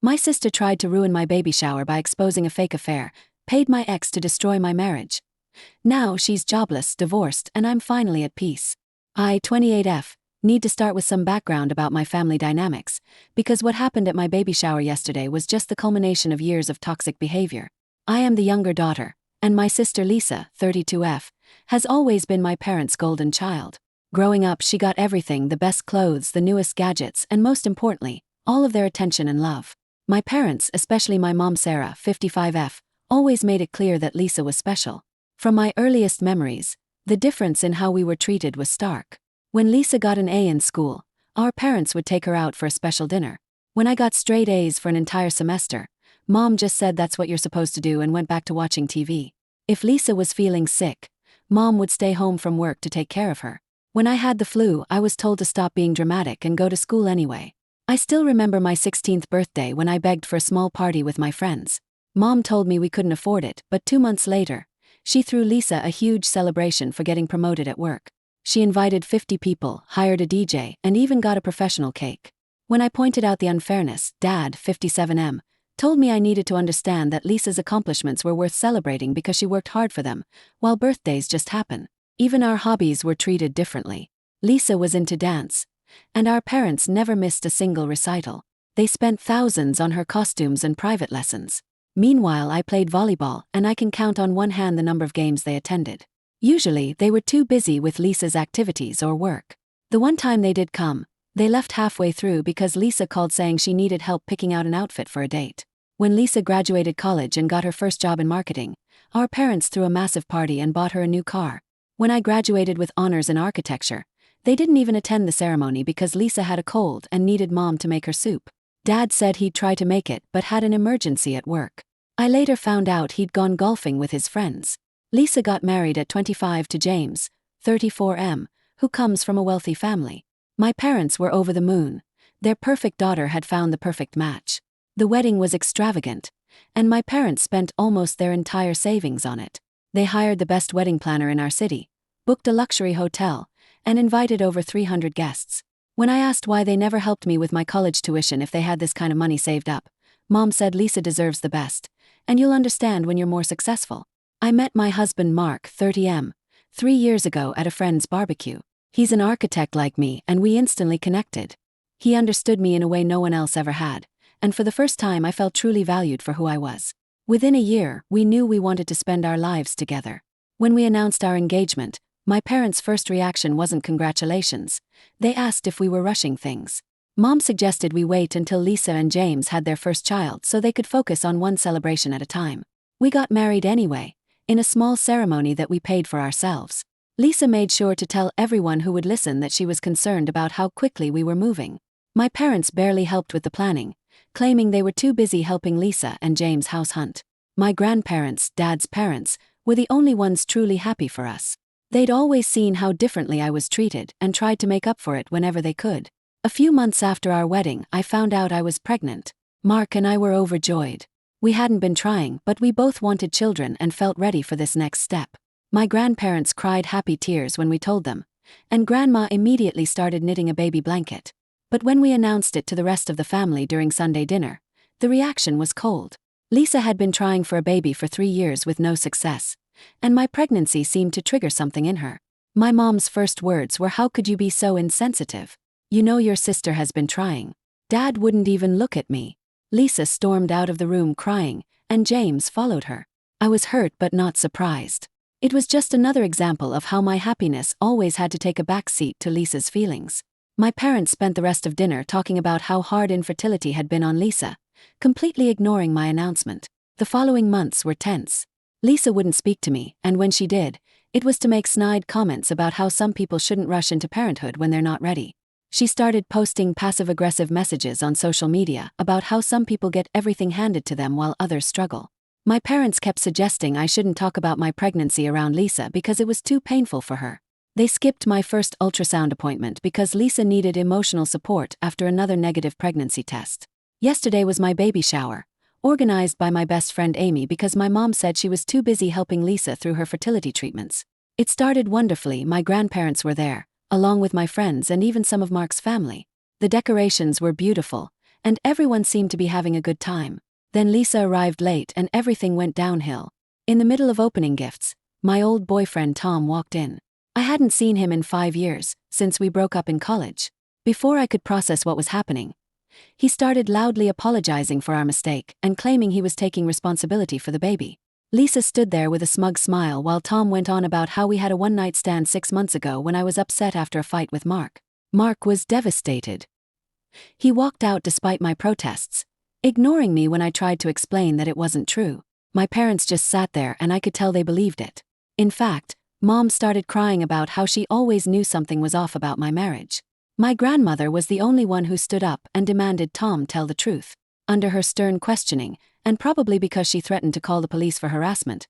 My sister tried to ruin my baby shower by exposing a fake affair, paid my ex to destroy my marriage. Now she's jobless, divorced, and I'm finally at peace. I, 28F, need to start with some background about my family dynamics, because what happened at my baby shower yesterday was just the culmination of years of toxic behavior. I am the younger daughter, and my sister Lisa, 32F, has always been my parents' golden child. Growing up, she got everything: the best clothes, the newest gadgets, and most importantly, all of their attention and love. My parents, especially my mom Sarah, 55F, always made it clear that Lisa was special. From my earliest memories, the difference in how we were treated was stark. When Lisa got an A in school, our parents would take her out for a special dinner. When I got straight A's for an entire semester, Mom just said that's what you're supposed to do and went back to watching TV. If Lisa was feeling sick, Mom would stay home from work to take care of her. When I had the flu, I was told to stop being dramatic and go to school anyway. I still remember my 16th birthday when I begged for a small party with my friends. Mom told me we couldn't afford it, but 2 months later, she threw Lisa a huge celebration for getting promoted at work. She invited 50 people, hired a DJ, and even got a professional cake. When I pointed out the unfairness, Dad, 57M, told me I needed to understand that Lisa's accomplishments were worth celebrating because she worked hard for them, while birthdays just happen. Even our hobbies were treated differently. Lisa was into dance, and our parents never missed a single recital. They spent thousands on her costumes and private lessons. Meanwhile, I played volleyball, and I can count on one hand the number of games they attended. Usually, they were too busy with Lisa's activities or work. The one time they did come, they left halfway through because Lisa called saying she needed help picking out an outfit for a date. When Lisa graduated college and got her first job in marketing, our parents threw a massive party and bought her a new car. When I graduated with honors in architecture, they didn't even attend the ceremony because Lisa had a cold and needed Mom to make her soup. Dad said he'd try to make it but had an emergency at work. I later found out he'd gone golfing with his friends. Lisa got married at 25 to James, 34M, who comes from a wealthy family. My parents were over the moon. Their perfect daughter had found the perfect match. The wedding was extravagant, and my parents spent almost their entire savings on it. They hired the best wedding planner in our city, booked a luxury hotel, and invited over 300 guests. When I asked why they never helped me with my college tuition if they had this kind of money saved up, Mom said Lisa deserves the best, and you'll understand when you're more successful. I met my husband Mark, 30M, 3 years ago at a friend's barbecue. He's an architect like me, and we instantly connected. He understood me in a way no one else ever had, and for the first time I felt truly valued for who I was. Within a year, we knew we wanted to spend our lives together. When we announced our engagement, my parents' first reaction wasn't congratulations. They asked if we were rushing things. Mom suggested we wait until Lisa and James had their first child so they could focus on one celebration at a time. We got married anyway, in a small ceremony that we paid for ourselves. Lisa made sure to tell everyone who would listen that she was concerned about how quickly we were moving. My parents barely helped with the planning, claiming they were too busy helping Lisa and James house hunt. My grandparents, Dad's parents, were the only ones truly happy for us. They'd always seen how differently I was treated and tried to make up for it whenever they could. A few months after our wedding, I found out I was pregnant. Mark and I were overjoyed. We hadn't been trying, but we both wanted children and felt ready for this next step. My grandparents cried happy tears when we told them, and Grandma immediately started knitting a baby blanket. But when we announced it to the rest of the family during Sunday dinner, the reaction was cold. Lisa had been trying for a baby for 3 years with no success, and my pregnancy seemed to trigger something in her. My mom's first words were, "How could you be so insensitive? You know your sister has been trying." Dad wouldn't even look at me. Lisa stormed out of the room crying, and James followed her. I was hurt but not surprised. It was just another example of how my happiness always had to take a back seat to Lisa's feelings. My parents spent the rest of dinner talking about how hard infertility had been on Lisa, completely ignoring my announcement. The following months were tense. Lisa wouldn't speak to me, and when she did, it was to make snide comments about how some people shouldn't rush into parenthood when they're not ready. She started posting passive-aggressive messages on social media about how some people get everything handed to them while others struggle. My parents kept suggesting I shouldn't talk about my pregnancy around Lisa because it was too painful for her. They skipped my first ultrasound appointment because Lisa needed emotional support after another negative pregnancy test. Yesterday was my baby shower, organized by my best friend Amy because my mom said she was too busy helping Lisa through her fertility treatments. It started wonderfully. My grandparents were there, along with my friends and even some of Mark's family. The decorations were beautiful, and everyone seemed to be having a good time. Then Lisa arrived late and everything went downhill. In the middle of opening gifts, my old boyfriend Tom walked in. I hadn't seen him in 5 years, since we broke up in college. Before I could process what was happening, he started loudly apologizing for our mistake and claiming he was taking responsibility for the baby. Lisa stood there with a smug smile while Tom went on about how we had a one-night stand 6 months ago when I was upset after a fight with Mark. Mark was devastated. He walked out despite my protests, ignoring me when I tried to explain that it wasn't true. My parents just sat there and I could tell they believed it. In fact, Mom started crying about how she always knew something was off about my marriage. My grandmother was the only one who stood up and demanded Tom tell the truth. Under her stern questioning, and probably because she threatened to call the police for harassment,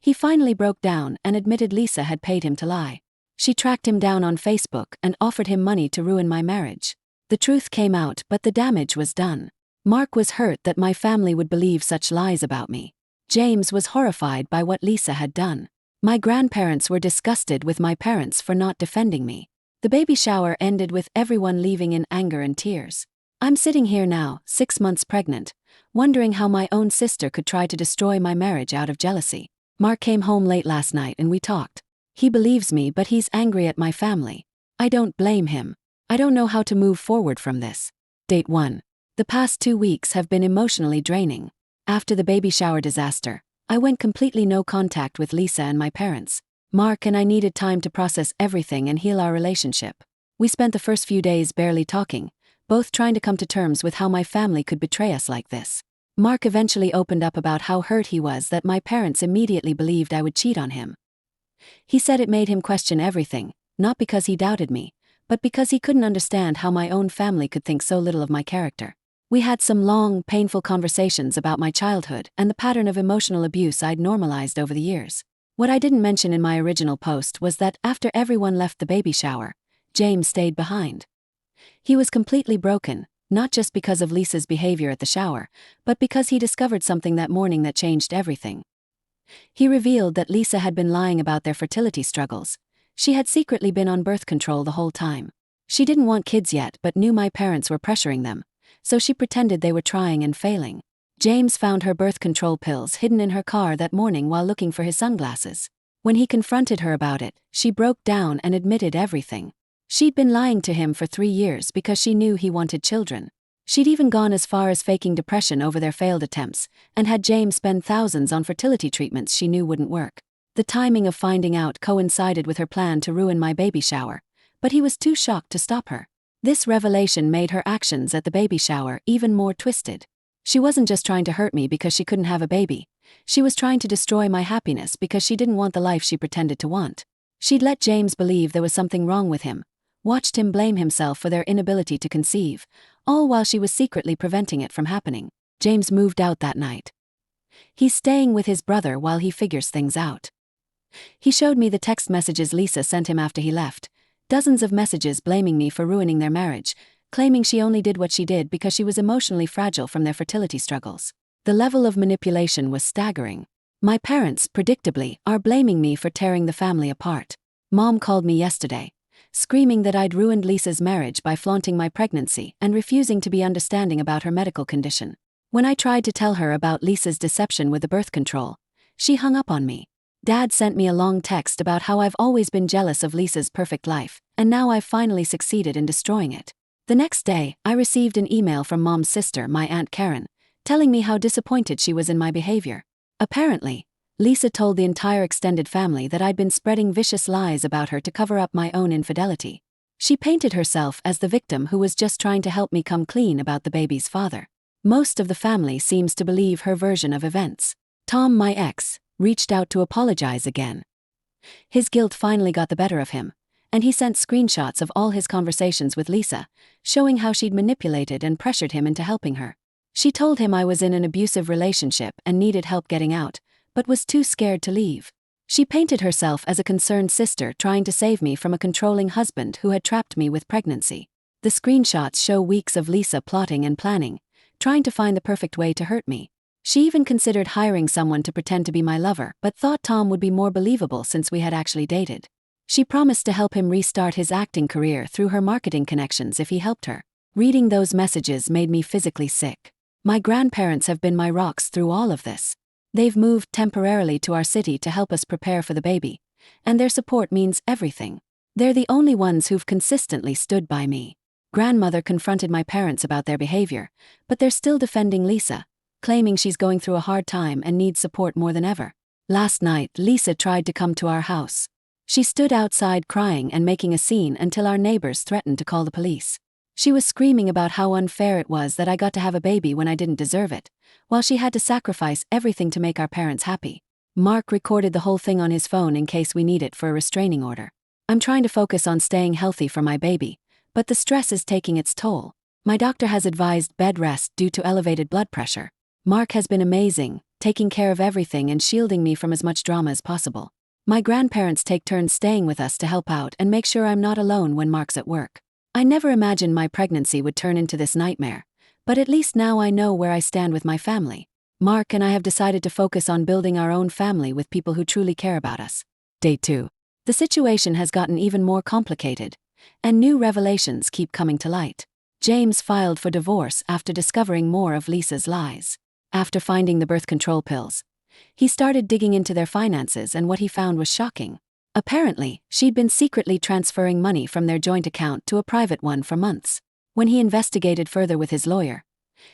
he finally broke down and admitted Lisa had paid him to lie. She tracked him down on Facebook and offered him money to ruin my marriage. The truth came out, but the damage was done. Mark was hurt that my family would believe such lies about me. James was horrified by what Lisa had done. My grandparents were disgusted with my parents for not defending me. The baby shower ended with everyone leaving in anger and tears. I'm sitting here now, 6 months pregnant, wondering how my own sister could try to destroy my marriage out of jealousy. Mark came home late last night and we talked. He believes me, but he's angry at my family. I don't blame him. I don't know how to move forward from this. Date 1. The past 2 weeks have been emotionally draining. After the baby shower disaster, I went completely no contact with Lisa and my parents. Mark and I needed time to process everything and heal our relationship. We spent the first few days barely talking, both trying to come to terms with how my family could betray us like this. Mark eventually opened up about how hurt he was that my parents immediately believed I would cheat on him. He said it made him question everything, not because he doubted me, but because he couldn't understand how my own family could think so little of my character. We had some long, painful conversations about my childhood and the pattern of emotional abuse I'd normalized over the years. What I didn't mention in my original post was that after everyone left the baby shower, James stayed behind. He was completely broken, not just because of Lisa's behavior at the shower, but because he discovered something that morning that changed everything. He revealed that Lisa had been lying about their fertility struggles. She had secretly been on birth control the whole time. She didn't want kids yet but knew my parents were pressuring them, so she pretended they were trying and failing. James found her birth control pills hidden in her car that morning while looking for his sunglasses. When he confronted her about it, she broke down and admitted everything. She'd been lying to him for 3 years because she knew he wanted children. She'd even gone as far as faking depression over their failed attempts, and had James spend thousands on fertility treatments she knew wouldn't work. The timing of finding out coincided with her plan to ruin my baby shower, but he was too shocked to stop her. This revelation made her actions at the baby shower even more twisted. She wasn't just trying to hurt me because she couldn't have a baby. She was trying to destroy my happiness because she didn't want the life she pretended to want. She'd let James believe there was something wrong with him, watched him blame himself for their inability to conceive, all while she was secretly preventing it from happening. James moved out that night. He's staying with his brother while he figures things out. He showed me the text messages Lisa sent him after he left, dozens of messages blaming me for ruining their marriage, claiming she only did what she did because she was emotionally fragile from their fertility struggles. The level of manipulation was staggering. My parents, predictably, are blaming me for tearing the family apart. Mom called me yesterday, screaming that I'd ruined Lisa's marriage by flaunting my pregnancy and refusing to be understanding about her medical condition. When I tried to tell her about Lisa's deception with the birth control, she hung up on me. Dad sent me a long text about how I've always been jealous of Lisa's perfect life, and now I've finally succeeded in destroying it. The next day, I received an email from Mom's sister, my Aunt Karen, telling me how disappointed she was in my behavior. Apparently, Lisa told the entire extended family that I'd been spreading vicious lies about her to cover up my own infidelity. She painted herself as the victim who was just trying to help me come clean about the baby's father. Most of the family seems to believe her version of events. Tom, my ex, reached out to apologize again. His guilt finally got the better of him, and he sent screenshots of all his conversations with Lisa, showing how she'd manipulated and pressured him into helping her. She told him I was in an abusive relationship and needed help getting out, but was too scared to leave. She painted herself as a concerned sister trying to save me from a controlling husband who had trapped me with pregnancy. The screenshots show weeks of Lisa plotting and planning, trying to find the perfect way to hurt me. She even considered hiring someone to pretend to be my lover, but thought Tom would be more believable since we had actually dated. She promised to help him restart his acting career through her marketing connections if he helped her. Reading those messages made me physically sick. My grandparents have been my rocks through all of this. They've moved temporarily to our city to help us prepare for the baby, and their support means everything. They're the only ones who've consistently stood by me. Grandmother confronted my parents about their behavior, but they're still defending Lisa, claiming she's going through a hard time and needs support more than ever. Last night, Lisa tried to come to our house. She stood outside crying and making a scene until our neighbors threatened to call the police. She was screaming about how unfair it was that I got to have a baby when I didn't deserve it, while she had to sacrifice everything to make our parents happy. Mark recorded the whole thing on his phone in case we need it for a restraining order. I'm trying to focus on staying healthy for my baby, but the stress is taking its toll. My doctor has advised bed rest due to elevated blood pressure. Mark has been amazing, taking care of everything and shielding me from as much drama as possible. My grandparents take turns staying with us to help out and make sure I'm not alone when Mark's at work. I never imagined my pregnancy would turn into this nightmare, but at least now I know where I stand with my family. Mark and I have decided to focus on building our own family with people who truly care about us. Day 2. The situation has gotten even more complicated, and new revelations keep coming to light. James filed for divorce after discovering more of Lisa's lies. After finding the birth control pills, he started digging into their finances, and what he found was shocking. Apparently, she'd been secretly transferring money from their joint account to a private one for months. When he investigated further with his lawyer,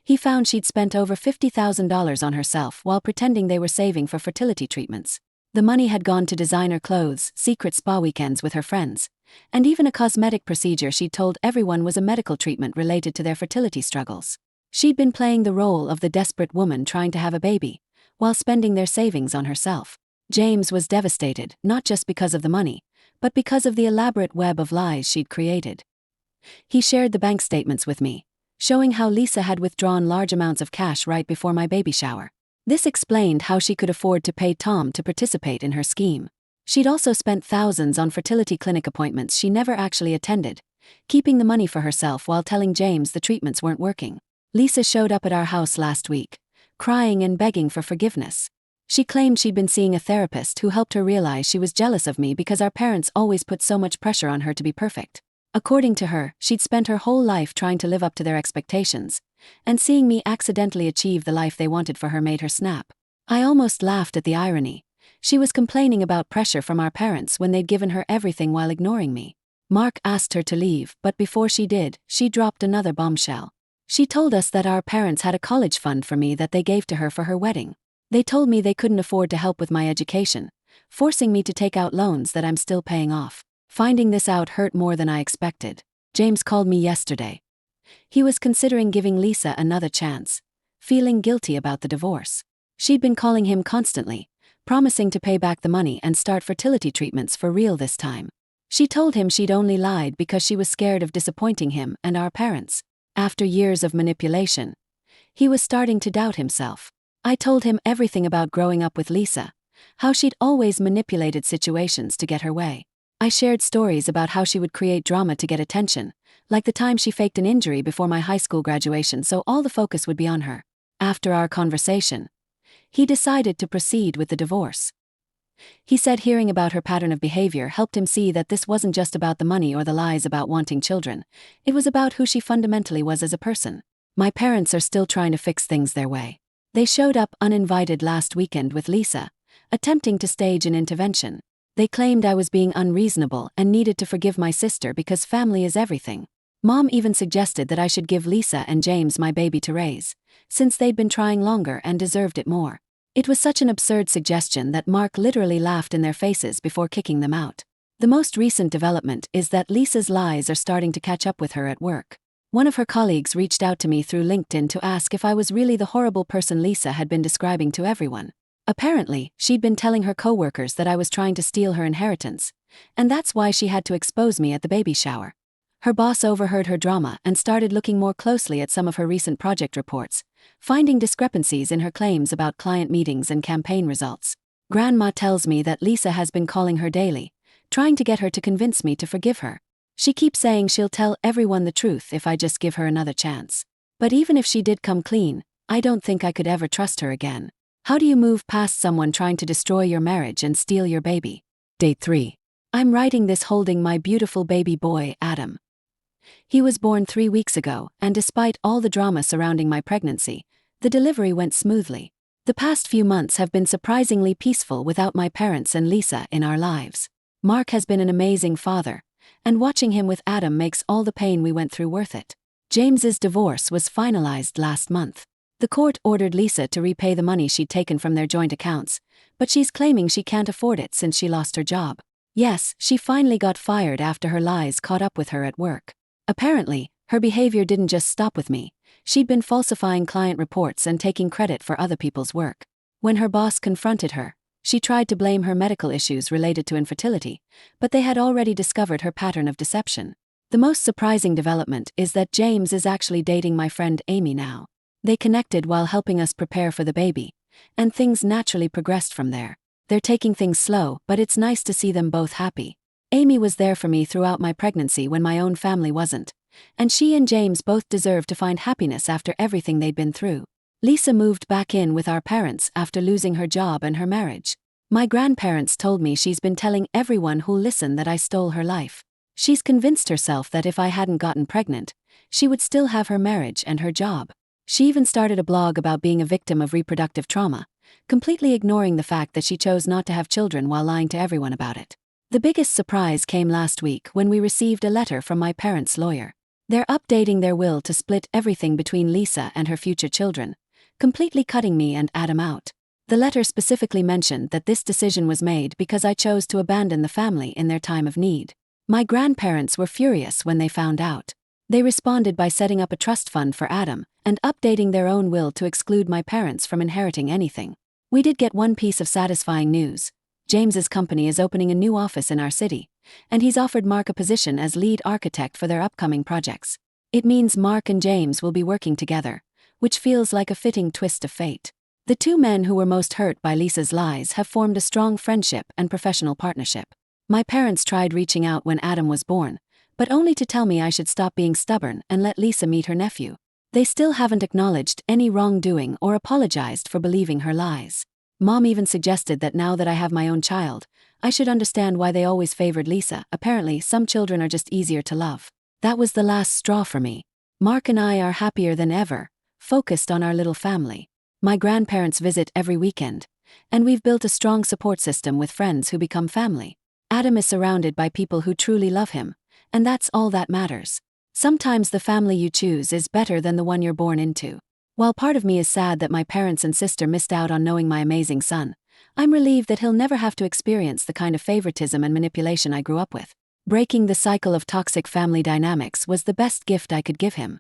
he found she'd spent over $50,000 on herself while pretending they were saving for fertility treatments. The money had gone to designer clothes, secret spa weekends with her friends, and even a cosmetic procedure she'd told everyone was a medical treatment related to their fertility struggles. She'd been playing the role of the desperate woman trying to have a baby, while spending their savings on herself. James was devastated, not just because of the money, but because of the elaborate web of lies she'd created. He shared the bank statements with me, showing how Lisa had withdrawn large amounts of cash right before my baby shower. This explained how she could afford to pay Tom to participate in her scheme. She'd also spent thousands on fertility clinic appointments she never actually attended, keeping the money for herself while telling James the treatments weren't working. Lisa showed up at our house last week, crying and begging for forgiveness. She claimed she'd been seeing a therapist who helped her realize she was jealous of me because our parents always put so much pressure on her to be perfect. According to her, she'd spent her whole life trying to live up to their expectations, and seeing me accidentally achieve the life they wanted for her made her snap. I almost laughed at the irony. She was complaining about pressure from our parents when they'd given her everything while ignoring me. Mark asked her to leave, but before she did, she dropped another bombshell. She told us that our parents had a college fund for me that they gave to her for her wedding. They told me they couldn't afford to help with my education, forcing me to take out loans that I'm still paying off. Finding this out hurt more than I expected. James called me yesterday. He was considering giving Lisa another chance, feeling guilty about the divorce. She'd been calling him constantly, promising to pay back the money and start fertility treatments for real this time. She told him she'd only lied because she was scared of disappointing him and our parents. After years of manipulation, he was starting to doubt himself. I told him everything about growing up with Lisa, how she'd always manipulated situations to get her way. I shared stories about how she would create drama to get attention, like the time she faked an injury before my high school graduation so all the focus would be on her. After our conversation, he decided to proceed with the divorce. He said hearing about her pattern of behavior helped him see that this wasn't just about the money or the lies about wanting children, it was about who she fundamentally was as a person. My parents are still trying to fix things their way. They showed up uninvited last weekend with Lisa, attempting to stage an intervention. They claimed I was being unreasonable and needed to forgive my sister because family is everything. Mom even suggested that I should give Lisa and James my baby to raise, since they'd been trying longer and deserved it more. It was such an absurd suggestion that Mark literally laughed in their faces before kicking them out. The most recent development is that Lisa's lies are starting to catch up with her at work. One of her colleagues reached out to me through LinkedIn to ask if I was really the horrible person Lisa had been describing to everyone. Apparently, she'd been telling her coworkers that I was trying to steal her inheritance, and that's why she had to expose me at the baby shower. Her boss overheard her drama and started looking more closely at some of her recent project reports, finding discrepancies in her claims about client meetings and campaign results. Grandma tells me that Lisa has been calling her daily, trying to get her to convince me to forgive her. She keeps saying she'll tell everyone the truth if I just give her another chance. But even if she did come clean, I don't think I could ever trust her again. How do you move past someone trying to destroy your marriage and steal your baby? Day 3. I'm writing this holding my beautiful baby boy, Adam. He was born 3 weeks ago, and despite all the drama surrounding my pregnancy, the delivery went smoothly. The past few months have been surprisingly peaceful without my parents and Lisa in our lives. Mark has been an amazing father, and watching him with Adam makes all the pain we went through worth it. James's divorce was finalized last month. The court ordered Lisa to repay the money she'd taken from their joint accounts, but she's claiming she can't afford it since she lost her job. Yes, she finally got fired after her lies caught up with her at work. Apparently, her behavior didn't just stop with me. She'd been falsifying client reports and taking credit for other people's work. When her boss confronted her, she tried to blame her medical issues related to infertility, but they had already discovered her pattern of deception. The most surprising development is that James is actually dating my friend Amy now. They connected while helping us prepare for the baby, and things naturally progressed from there. They're taking things slow, but it's nice to see them both happy. Amy was there for me throughout my pregnancy when my own family wasn't, and she and James both deserve to find happiness after everything they'd been through. Lisa moved back in with our parents after losing her job and her marriage. My grandparents told me she's been telling everyone who'll listen that I stole her life. She's convinced herself that if I hadn't gotten pregnant, she would still have her marriage and her job. She even started a blog about being a victim of reproductive trauma, completely ignoring the fact that she chose not to have children while lying to everyone about it. The biggest surprise came last week when we received a letter from my parents' lawyer. They're updating their will to split everything between Lisa and her future children, completely cutting me and Adam out. The letter specifically mentioned that this decision was made because I chose to abandon the family in their time of need. My grandparents were furious when they found out. They responded by setting up a trust fund for Adam and updating their own will to exclude my parents from inheriting anything. We did get one piece of satisfying news. James's company is opening a new office in our city, and he's offered Mark a position as lead architect for their upcoming projects. It means Mark and James will be working together, which feels like a fitting twist of fate. The two men who were most hurt by Lisa's lies have formed a strong friendship and professional partnership. My parents tried reaching out when Adam was born, but only to tell me I should stop being stubborn and let Lisa meet her nephew. They still haven't acknowledged any wrongdoing or apologized for believing her lies. Mom even suggested that now that I have my own child, I should understand why they always favored Lisa. Apparently, some children are just easier to love. That was the last straw for me. Mark and I are happier than ever, focused on our little family. My grandparents visit every weekend, and we've built a strong support system with friends who become family. Adam is surrounded by people who truly love him, and that's all that matters. Sometimes the family you choose is better than the one you're born into. While part of me is sad that my parents and sister missed out on knowing my amazing son, I'm relieved that he'll never have to experience the kind of favoritism and manipulation I grew up with. Breaking the cycle of toxic family dynamics was the best gift I could give him.